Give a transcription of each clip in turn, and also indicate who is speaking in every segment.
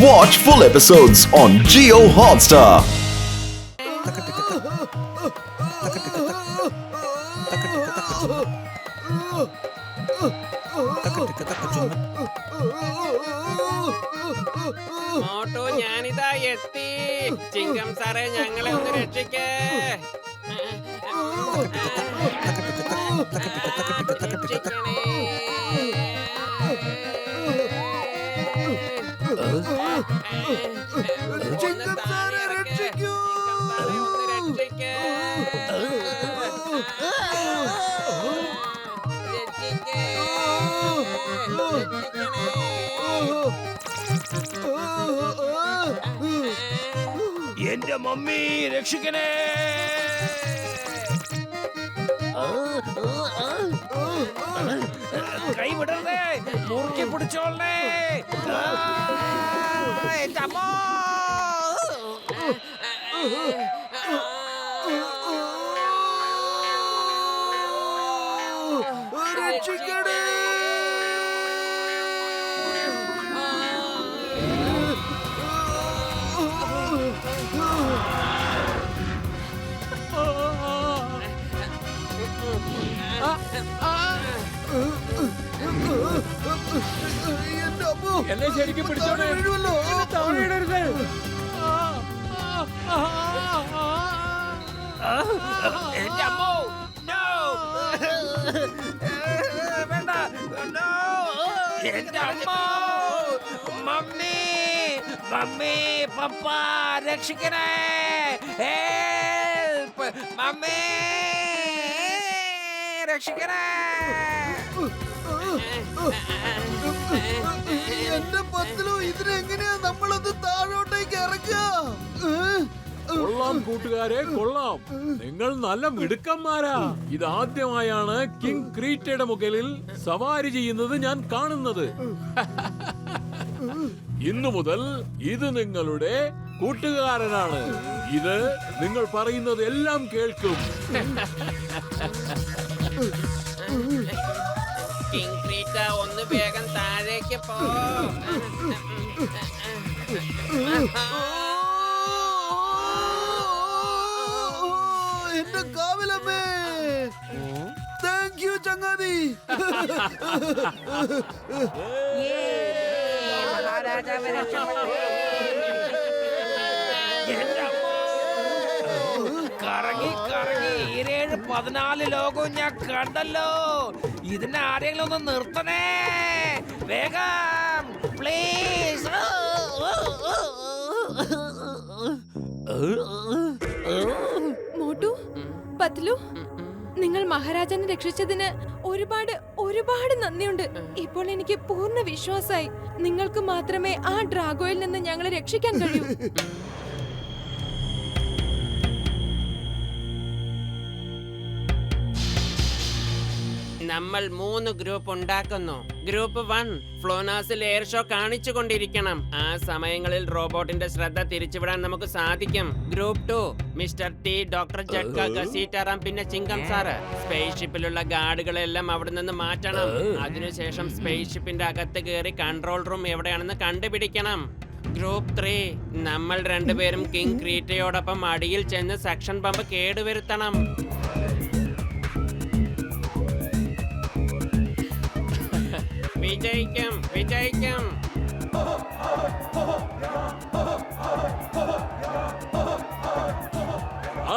Speaker 1: Watch full episodes on Jio Hotstar.
Speaker 2: മോട്ടോ ഞാനിതാ എത്തി. ചിങ്കം സാറേ ഞങ്ങളെ ഒന്ന് രക്ഷിക്കേ. രക്ഷിക്കണേ.
Speaker 3: ചിങ്കം സാറേ രക്ഷിക്കൂ.
Speaker 2: ചിങ്കം സാറേ ഒന്ന് രക്ഷിക്കേ. രക്ഷിക്കേ.
Speaker 4: എന്റെ മമ്മി രക്ഷിക്കണേ. കൈ വിടരുതേ, മുറുക്കി പിടിച്ചോളേ. എന്റെ അമ്മ.
Speaker 3: രക്ഷിക്കണേ. എന്റെ അമ്മോ,
Speaker 4: എന്നെ ശരിക്കും പിടിച്ചോളേ.
Speaker 3: വീഴുമല്ലോ.
Speaker 4: താഴെ ഇടരുത്. എന്റെ അമ്മോ. No. വേണ്ട. No. എന്റെ അമ്മ. മമ്മി. മമ്മി പപ്പ രക്ഷിക്കണേ. ഹെൽപ്പ്. മമ്മി രക്ഷിക്കണേ.
Speaker 3: എന്റെ പത്തിലോ ഇതിനെങ്ങനെയാ നമ്മളത് താഴോട്ടേക്ക് ഇറക്കുക?
Speaker 5: കൊള്ളാം കൂട്ടുകാരെ, കൊള്ളാം. നിങ്ങൾ നല്ല മിടുക്കന്മാരാ. ഇതാദ്യമായാണ് കിങ് ക്രീറ്റയുടെ മുകളിൽ സവാരി ചെയ്യുന്നത് ഞാൻ കാണുന്നത്. ഇന്നു മുതൽ ഇത് നിങ്ങളുടെ കൂട്ടുകാരനാണ്. ഇത് നിങ്ങൾ പറയുന്നത് എല്ലാം കേൾക്കും.
Speaker 2: കിങ് ക്രീറ്റ ഒന്ന് വേഗം താഴേക്ക് പോ.
Speaker 3: എന്റെ കാവിലമ്മേ, താങ്ക് യു ചങ്ങാതി.
Speaker 4: കറങ്ങി കറങ്ങി 14 ലോകവും ഞാൻ കണ്ടല്ലോ. ഇതിനെ ആരെങ്കിലും ഒന്ന് നിർത്തണേ വേഗം പ്ലീസ്.
Speaker 6: മോട്ടു, പത്ലു, നിങ്ങൾ മഹാരാജാനെ രക്ഷിച്ചതിന് ഒരുപാട് ഒരുപാട് നന്ദിയുണ്ട്. ഇപ്പോൾ എനിക്ക് പൂർണ്ണ വിശ്വാസായി. നിങ്ങൾക്ക് മാത്രമേ ആ ഡ്രാഗോയിൽ നിന്ന് ഞങ്ങളെ രക്ഷിക്കാൻ കഴിയൂ.
Speaker 2: നമ്മൾ 3 ഗ്രൂപ്പ് ഉണ്ടാക്കുന്നു. ഗ്രൂപ്പ് 1 ഫ്ലോനാസിൽ എയർ ഷോ കാണിച്ചു കൊണ്ടിരിക്കണം. ആ സമയങ്ങളിൽ റോബോട്ടിന്റെ ശ്രദ്ധ തിരിച്ചുവിടാൻ നമുക്ക് സാധിക്കും. Group 2 mister T, doctor Jhatka, Sitaram, പിന്നെ ചിങ്കം സാറ്. സ്പേസ് ഷിപ്പിലുള്ള ഗാർഡുകളെല്ലാം അവിടെ നിന്ന് മാറ്റണം. അതിനുശേഷം സ്പേസ് ഷിപ്പിന്റെ അകത്ത് കയറി കൺട്രോൾ റൂം എവിടെയാണെന്ന് കണ്ടുപിടിക്കണം. ഗ്രൂപ്പ് 3 നമ്മൾ രണ്ടുപേരും കിങ് ക്രീറ്റയോടൊപ്പം അടിയിൽ ചെന്ന് സക്ഷൻ പമ്പ് കേടുവരുത്തണം. വിജയിക്കും, വിജയിക്കും.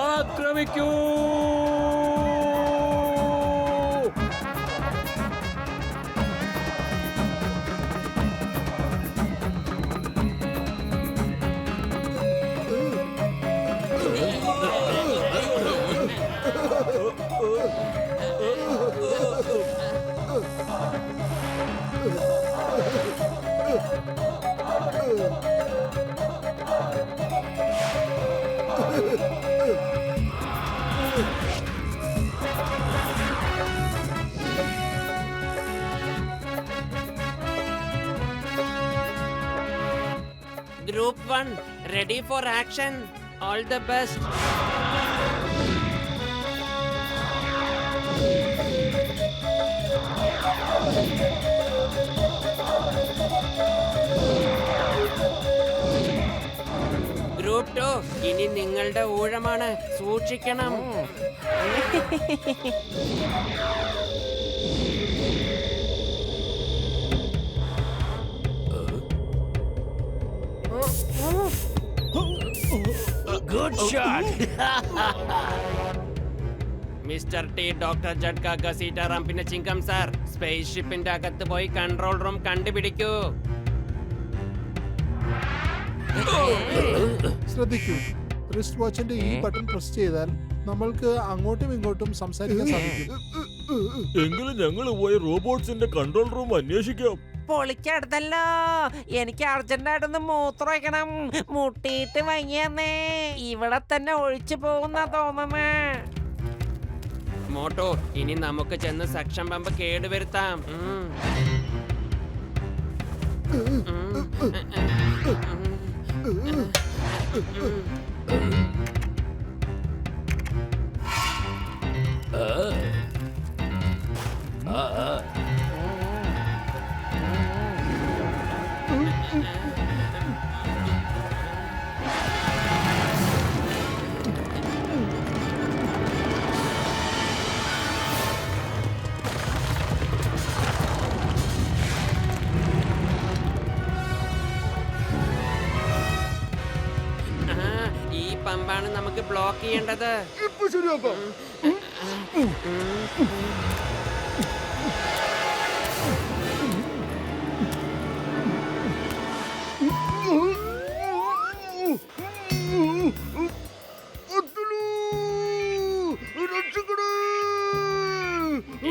Speaker 5: ആക്രമിക്കൂ.
Speaker 2: Group 1 ready for action. All the best. ഇനി നിങ്ങളുടെ ഊഴമാണ്, സൂക്ഷിക്കണം.
Speaker 4: Good shot.
Speaker 2: Mister T, doctor Jhatka, Ghasitaram, പിന്നെ ചിങ്കം സാർ, സ്പേസ് ഷിപ്പിന്റെ അകത്ത് പോയി കൺട്രോൾ റൂം കണ്ടുപിടിക്കൂ.
Speaker 7: ശ്രദ്ധിക്കൂ, റിസ്റ്റ് വാച്ചിന്റെ ഈ ബട്ടൺ പ്രസ് ചെയ്താൽ നമ്മൾക്ക് അങ്ങോട്ടും ഇങ്ങോട്ടും സംസാരിക്കാൻ സാധിക്കും.
Speaker 5: എങ്കിലും ഞങ്ങൾ പോയി റോബോട്ട്സിന്റെ കൺട്രോൾ റൂം അന്വേഷിക്കാം.
Speaker 4: പൊളിക്കടുത്തല്ലോ. എനിക്ക് അർജന്റായിട്ടൊന്ന് മൂത്രമൊഴിക്കണം. മുട്ടിയിട്ട് വയ്യന്നേ. ഇവിടെ തന്നെ ഒഴിച്ചു പോകുന്ന തോന്നുന്നേ.
Speaker 2: മോട്ടോ, ഇനി നമുക്ക് ചെന്ന് സക്ഷൻ പമ്പ് കേടുവരുത്താം. ഈ പമ്പാണ് നമുക്ക് ബ്ലോക്ക് ചെയ്യേണ്ടത്.
Speaker 3: ഇപ്പൊ ശരിയാക്കാം.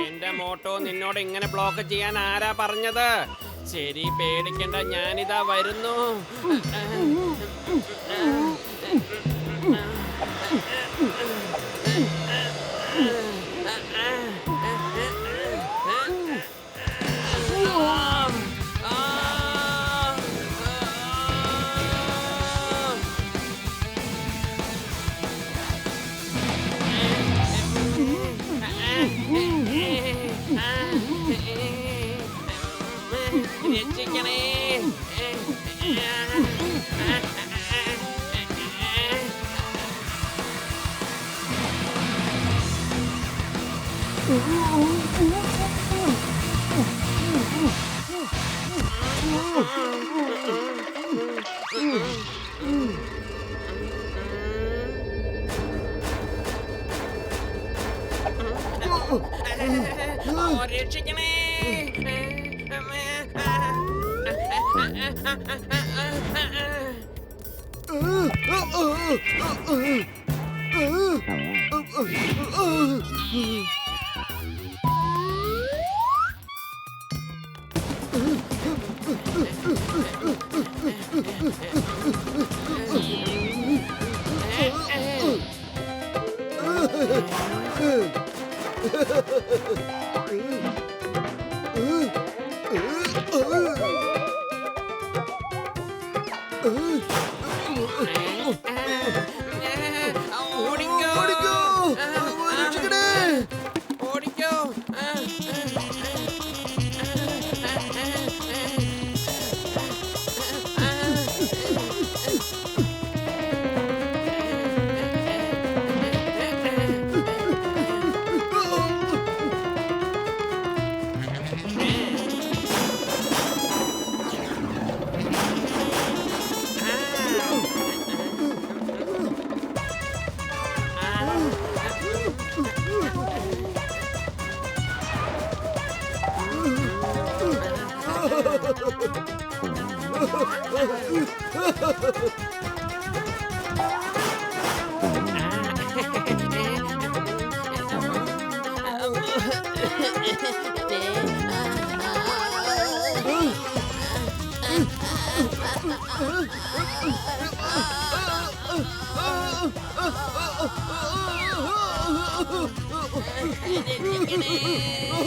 Speaker 2: എന്റെ മോട്ടോ, നിന്നോട് ഇങ്ങനെ ബ്ലോക്ക് ചെയ്യാൻ ആരാ പറഞ്ഞത്? ശരി, പേടിക്കണ്ട, ഞാനിതാ വരുന്നു. രക്ഷിക്കണേ. രക്ഷിക്കണേ.
Speaker 3: ഓടിക്കോ, രക്ഷിക്കണേ.
Speaker 2: ഓടിക്കോ.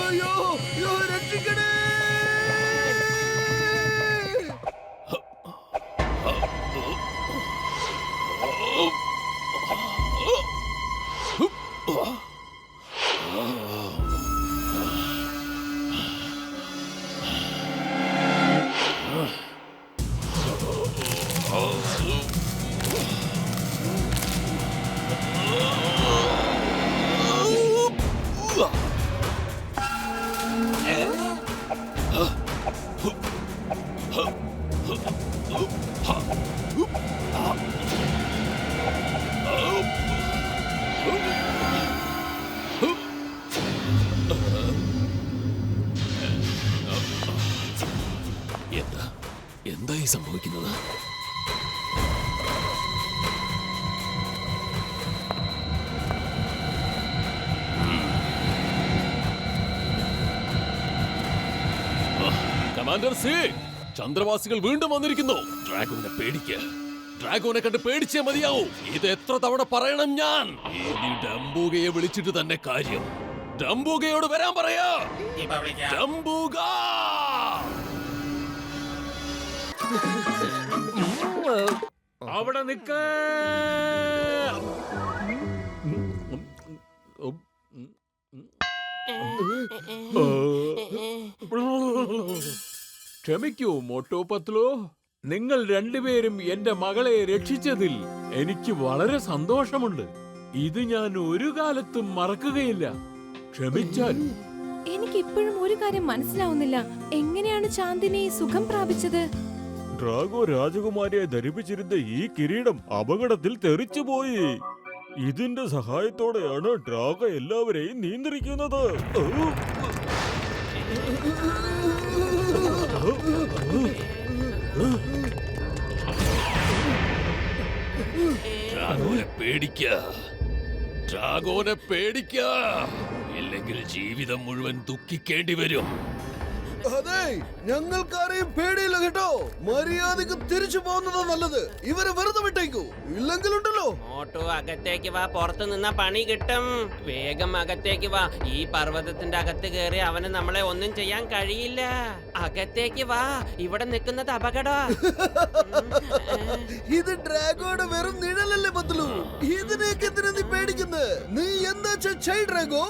Speaker 3: അയ്യോ, രക്ഷിക്കണേ.
Speaker 8: എന്തായി സംഭവിക്കുന്നത്? കമാൻഡർ സി, ചന്ദ്രവാസികൾ വീണ്ടും വന്നിരിക്കുന്നു. ഡ്രാഗോനെ പേടിക്കുക. ഡ്രാഗോനെ കണ്ട് പേടിച്ചേ മതിയാവൂ. ഇത് എത്ര തവണ പറയണം ഞാൻ? ഇനി ഡംബൂഗയെ വിളിച്ചിട്ട് തന്നെ കാര്യം. ഡംബൂഗയോട് വരാൻ പറയാ. ഡംബൂഗ!
Speaker 5: അവിടെ നിക്ക. ക്ഷമിക്കൂ മോട്ടോ പത്ലോ, നിങ്ങൾ രണ്ടുപേരും എന്റെ മകളെ രക്ഷിച്ചതിൽ എനിക്ക് വളരെ സന്തോഷമുണ്ട്. ഇത് ഞാൻ ഒരു കാലത്തും മറക്കുകയില്ല. ക്ഷമിച്ചാൽ.
Speaker 6: എനിക്ക് ഇപ്പോഴും ഒരു കാര്യം മനസ്സിലാവുന്നില്ല. എങ്ങനെയാണ് ചാന്ദിനി സുഖം പ്രാപിച്ചത്?
Speaker 5: ഡ്രാഗോ രാജകുമാരിയെ ധരിപ്പിച്ചിരുന്ന ഈ കിരീടം അപകടത്തിൽ തെറിച്ചുപോയി. ഇതിന്റെ സഹായത്തോടെയാണ് ഡ്രാഗോ എല്ലാവരെയും നിയന്ത്രിക്കുന്നത്.
Speaker 8: ഡ്രാഗോനെ പേടിക്ക. ഡ്രാഗോനെ പേടിക്ക. ഇല്ലെങ്കിൽ ജീവിതം മുഴുവൻ ദുഃഖിക്കേണ്ടി വരും.
Speaker 3: അതെ, ഞങ്ങൾക്കാരെയും പേടിയില്ല കേട്ടോ. മര്യാദക്ക് തിരിച്ചു പോകുന്നതാ നല്ലത്. ഇവരെ വെറുതെ വിട്ടേക്കൂ, ഇല്ലെങ്കിലുണ്ടല്ലോ.
Speaker 2: മോട്ടു അകത്തേക്ക് വാ, പുറത്തു നിന്നാ പണി കിട്ടും. വേഗം അകത്തേക്ക് വാ. ഈ പർവ്വതത്തിന്റെ അകത്ത് കയറി അവന് നമ്മളെ ഒന്നും ചെയ്യാൻ കഴിയില്ല. അകത്തേക്ക് വാ, ഇവിടെ നിൽക്കുന്നത് അപകട.
Speaker 3: ഇത് ഡ്രാഗോയുടെ വെറും നിഴലല്ലേ പത്ലു. ഇതിനേക്ക് എന്തിനാ നീ പേടിക്കുന്നത്? നീ എന്താ ചെയ് ഡ്രാഗോ.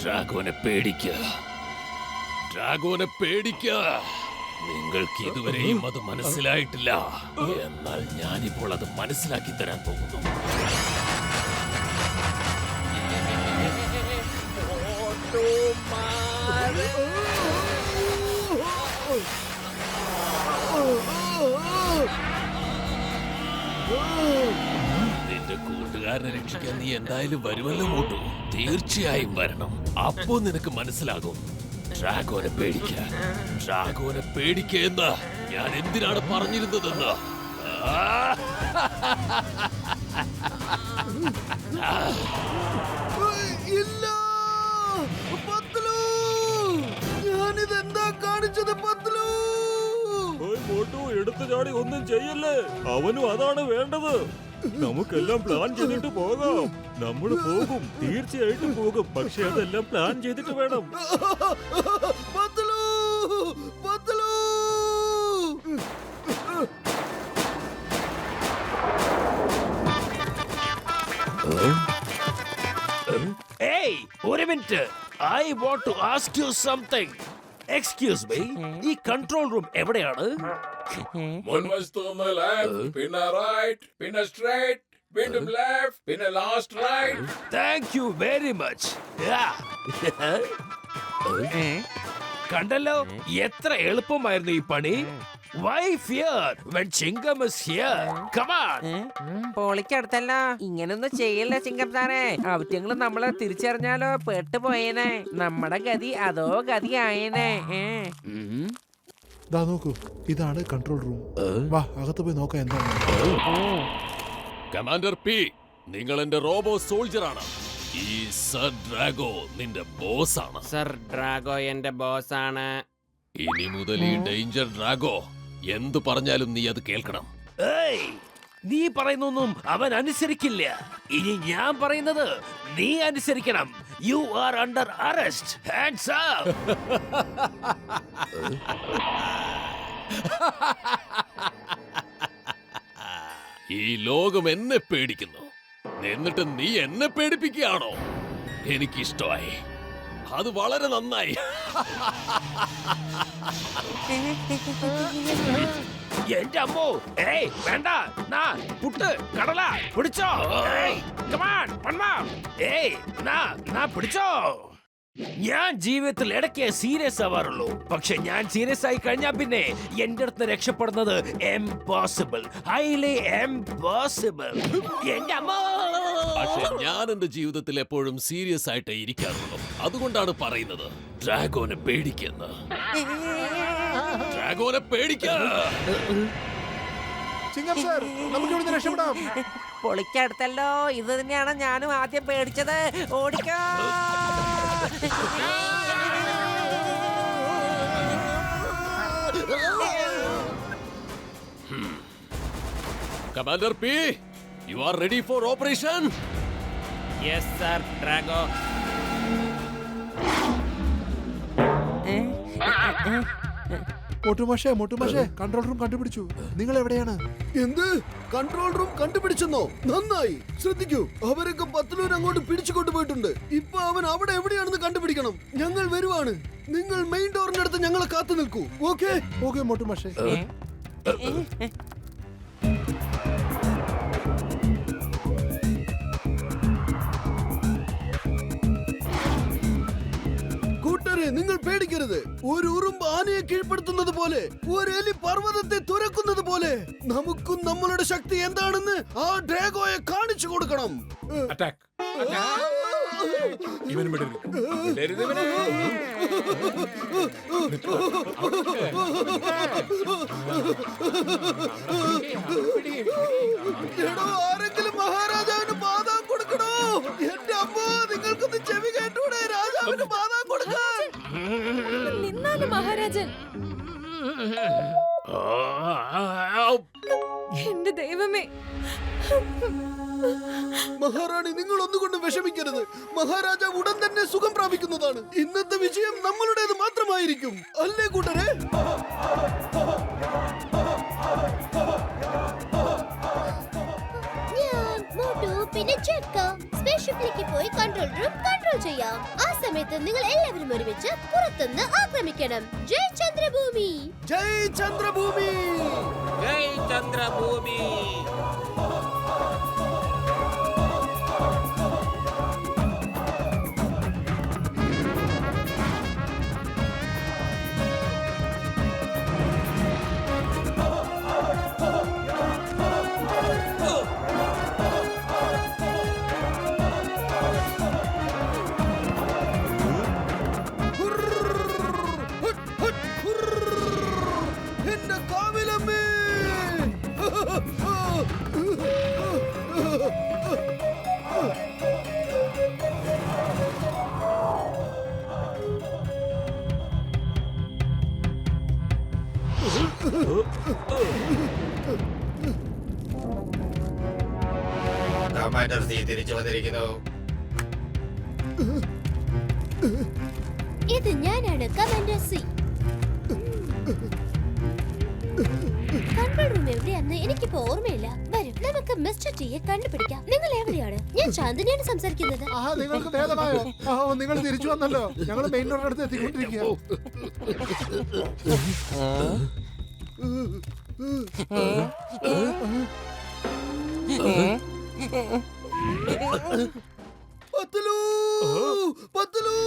Speaker 8: ഡ്രാഗോനെ പേടിക്ക. ഡ്രാഗോനെ പേടിക്ക. നിങ്ങൾക്ക് ഇതുവരെയും അത് മനസ്സിലായിട്ടില്ല. എന്നാൽ ഞാനിപ്പോൾ അത് മനസ്സിലാക്കി തരാൻ പോകുന്നു. നിന്റെ കൂട്ടുകാരനെ രക്ഷിക്കാൻ നീ എന്തായാലും വരുമല്ലോ മോട്ടു. തീർച്ചയായും വരണം. അപ്പോ നിനക്ക് മനസ്സിലാകും. ഡ്രാഗോനെ പേടിക്ക. ഡ്രാഗോനെ പേടിക്ക എന്ന് ഞാൻ എന്തിനാണ് പറഞ്ഞിരുന്നതെന്ന്.
Speaker 3: ഇല്ല പത്ലു, ഞാനിതെന്താ കാണിച്ചത് പത്ലു?
Speaker 5: മോട്ടു എടുത്തു ചാടി ഒന്നും ചെയ്യല്ലേ. അവനും അതാണ് വേണ്ടത്. നമുക്കെല്ലാം പ്ലാൻ ചെയ്തിട്ട് പോകാം. നമ്മൾ പോകും, തീർച്ചയായിട്ടും പോകും. പക്ഷെ അതെല്ലാം പ്ലാൻ ചെയ്തിട്ട് വേണം.
Speaker 3: പത്ലു, പത്ലു.
Speaker 9: Hey, ഒരു minute. I want to ask you something. Excuse me, ഈ കൺട്രോൾ റൂം എവിടെയാണ്?
Speaker 10: മുൻവശത്ത് നിന്ന് ലെഫ്റ്റ്, പിന്നെ റൈറ്റ്, പിന്നെ സ്ട്രൈറ്റ്, വീണ്ടും ലെഫ്റ്റ്, പിന്നെ last right.
Speaker 9: Thank you very much. കണ്ടല്ലോ, എത്ര എളുപ്പമായിരുന്നു ഈ പണി. Why fear when Chingam is here? Come on.
Speaker 4: പൊളിക്കടുത്തല്ല. ഇങ്ങനൊന്നും ചെയ്യില്ല ചിങ്കം സാറേ. അവറ്റങ്ങള് നമ്മളെ തിരിച്ചറിഞ്ഞാലോ പെട്ടുപോയേനെ. നമ്മുടെ ഗതി അതോ ഗതി ആയേനെ.
Speaker 7: ദാ നോക്കൂ, ഇതാണ് കൺട്രോൾ റൂം. വാ, അകത്ത് പോയി നോക്കാം എന്താണ്.
Speaker 8: കമാൻഡർ പി, നിങ്ങൾ എന്റെ റോബോ സോൾജറാണ്. ഈ സർ ഡ്രാഗോ നിന്റെ ബോസ് ആണ്.
Speaker 2: സർ ഡ്രാഗോ എന്റെ ബോസാണ്.
Speaker 8: ഇനി മുതൽ ഈ ഡേഞ്ചർ ഡ്രാഗോ എന്തു പറഞ്ഞാലും നീ അത് കേൾക്കണം.
Speaker 9: ഏയ്, നീ പറയുന്നൊന്നും അവൻ അനുസരിക്കില്ല. ഇനി ഞാൻ പറയുന്നത് നീ അനുസരിക്കണം. You are under arrest. Hands up.
Speaker 8: ഈ ലോകം എന്നെ പേടിക്കുന്നു, എന്നിട്ട് നീ എന്നെ പേടിപ്പിക്കുകയാണോ? എനിക്കിഷ്ടമായി. അത് വളരെ നന്നായി.
Speaker 9: എന്റെ അമ്മോ. ഏയ് വേണ്ട. നാ പുട്ട് കടല പിടിച്ചോ. ഏയ് come on, one more. ഏയ് നാ പിടിച്ചോ. ഞാൻ ജീവിതത്തിൽ ഇടയ്ക്ക് സീരിയസ് ആവാറുള്ളൂ, പക്ഷെ ഞാൻ സീരിയസ് ആയി കഴിഞ്ഞാൽ പിന്നെ എന്റെ അടുത്ത് രക്ഷപ്പെടുന്നത് എംപോസിബിൾ, ഹൈലി എംപോസിബിൾ. എന്റെ അമ്മ.
Speaker 8: പക്ഷെ ഞാൻ എന്റെ ജീവിതത്തിൽ എപ്പോഴും സീരിയസ് ആയിട്ടേ ഇരിക്കാറുള്ളൂ. അതുകൊണ്ടാണ് പറയുന്നത് ഡ്രാഗോനെ പേടിക്കുന്ന. ഡ്രാഗോനെ പേടിക്കാ.
Speaker 7: ചിങ്കം സാർ, നമുക്ക് ഇവിടുന്ന് രക്ഷപ്പെടാം.
Speaker 4: പൊളിക്കടുത്തല്ലോ. ഇത് തന്നെയാണ് ഞാനും ആദ്യം പേടിച്ചത്. ഓടിക്കോ.
Speaker 8: Commander P, you are ready for operation?
Speaker 2: Yes sir Drago.
Speaker 7: മോട്ടുമാഷേ, കൺട്രോൾ റൂം കണ്ടുപിടിച്ചു. നിങ്ങൾ എവിടെയാണ്?
Speaker 3: എന്ത് കൺട്രോൾ റൂം കണ്ടുപിടിച്ചെന്നോ? നന്നായി. ശ്രദ്ധിക്കൂ, അവരൊക്കെ പത്തലൂർ അങ്ങോട്ട് പിടിച്ചു കൊണ്ടുപോയിട്ടുണ്ട്. ഇപ്പൊ അവൻ അവിടെ എവിടെയാണെന്ന് കണ്ടുപിടിക്കണം. ഞങ്ങൾ വരുവാണ്. നിങ്ങൾ മെയിൻ ഡോറിന്റെ അടുത്ത് ഞങ്ങളെ കാത്തു നിൽക്കൂ. ഓക്കെ?
Speaker 7: ഓക്കെ മോട്ടുമാഷേ.
Speaker 3: കൂട്ടരെ, നിങ്ങൾ പേടിക്കരുത്. ഒരു ഉറുമ്പ് ആനയെ കീഴ്പ്പെടുത്തുന്നത് പോലെ, ഒരു എലി പർവ്വതത്തെ തുരക്കുന്നത് പോലെ നമുക്കും നമ്മളുടെ ശക്തി എന്താണെന്ന് ആ ഡ്രാഗോയെ കാണിച്ചു കൊടുക്കണം.
Speaker 10: അറ്റാക്ക്. ഇവനും വിടരുത്. വിടരുത് ഇവനെ.
Speaker 3: എടോ, ആരെങ്കിലും മഹാരാജാവിന് ബാദാം കൊടുക്കണോ? എന്റെ അമ്മ, നിങ്ങൾക്കൊന്ന് ചെവി കേട്ടൂടെ? രാജാവിന് ബാദാം കൊടുക്കാൻ.
Speaker 6: നിന്നാലും മഹാരാജൻ. എന്റെ ദൈവമേ.
Speaker 3: മഹാറാണി, നിങ്ങൾ ഒന്നുകൊണ്ടും വിഷമിക്കരുത്. മഹാരാജാവ് ഉടൻ തന്നെ സുഖം പ്രാപിക്കുന്നതാണ്. ഇന്നത്തെ വിജയം നമ്മളുടേത് മാത്രമായിരിക്കും. അല്ലേ കൂട്ടരെ?
Speaker 11: ഞാൻ മോട്ടു പിന്നെ ചെക്ക സ്പേസ്ഷിപ്പിലേക്ക് പോയി കൺട്രോൾ റൂം കൺട്രോൾ ചെയ്യാം. ആ സമയത്ത് നിങ്ങൾ എല്ലാവരും ഒരുമിച്ച് പുറത്തുനിന്ന് ആക്രമിക്കണം. ജയ് ചന്ദ്രഭൂമി.
Speaker 3: ജയ് ചന്ദ്രഭൂമി.
Speaker 2: ജയ് ചന്ദ്രഭൂമി.
Speaker 3: എന്റെ കാവിലമ്മേ.
Speaker 10: കമാൻഡർ സി തിരിച്ചു വന്നിരിക്കുന്നു.
Speaker 11: ഇത് ഞാനാണ് കമാൻഡർ സി. കൺട്രോൾ റൂം എവിടെയാണെന്ന് എനിക്കിപ്പോ ഓർമ്മയില്ല. വരും, നമുക്ക് മിസ്റ്റർ ടിയെ കണ്ടുപിടിക്കാം. നിങ്ങൾ എവിടെയാണ്? ഞാൻ ചാന്ദിനിയാണ് സംസാരിക്കുന്നത്.
Speaker 7: നിങ്ങൾക്ക് ഭേദമായോ? നിങ്ങൾ തിരിച്ചു വന്നല്ലോ. ഞങ്ങൾ മെയിൻ റോഡിന്റെ അടുത്ത് എത്തിക്കൊണ്ടിരിക്കുക.
Speaker 3: Patlu, Patlu.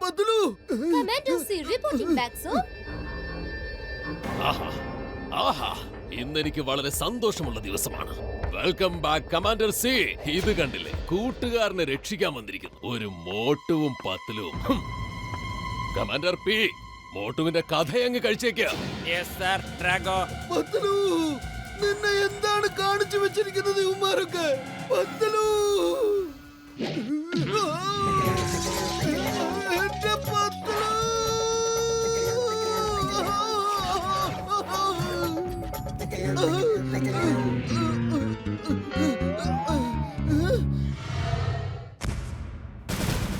Speaker 3: Patlu.
Speaker 11: Commander C reporting back sir.
Speaker 8: ആഹാ, ആഹാ, ഇന്നെനിക്ക് വളരെ സന്തോഷമുള്ള ദിവസമാണ്. Welcome back commander C. ഇത് കണ്ടില്ലേ, കൂട്ടുകാരനെ രക്ഷിക്കാൻ വന്നിരിക്കുന്നു ഒരു മോട്ടുവും പത്തലും. കമാൻഡർ പി, മോട്ടുവിന്റെ കഥയങ്ങ് കഴിച്ചേക്കാം.
Speaker 2: Yes sir Drago.
Speaker 3: പത്തലൂ, നിന്നെ എന്താണ് കാണിച്ചു വെച്ചിരിക്കുന്നത് ഇവന്മാരൊക്കെ? പത്തലൂ, എന്റെ പത്തലൂ.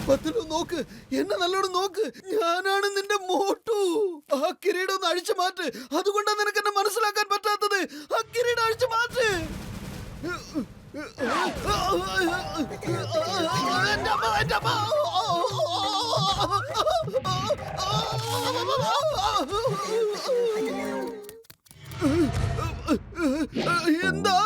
Speaker 3: പത്തലു, നോക്ക്, എന്നെ നല്ലോണം നോക്ക്. ഞാനാണ് നിന്റെ മോട്ടു. ആ കിരീടം ഒന്ന് അഴിച്ചു മാറ്റ്. അതുകൊണ്ടാണ് നിനക്ക് എന്നെ മനസ്സിലാക്കാൻ പറ്റാത്തത്. ആ കിരീടം അഴിച്ചു മാറ്റ്. എന്റെ അമ്മ, എന്റെ അമ്മ. എന്താ?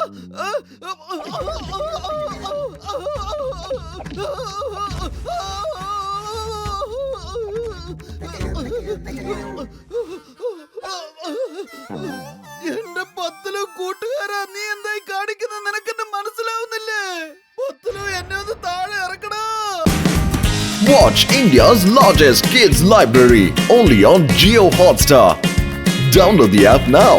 Speaker 3: എന്റെ പത്തലോ കൂട്ടുകാരാ, നീ എന്തായി കാണിക്കുന്നത്? നിനക്കെന്നെ മനസ്സിലാവുന്നില്ലേ? പത്തലോ, എന്നെ ഒന്ന് താഴെ ഇറക്കടാ.
Speaker 1: Watch India's largest kids library only on Jio Hotstar. Download the app now.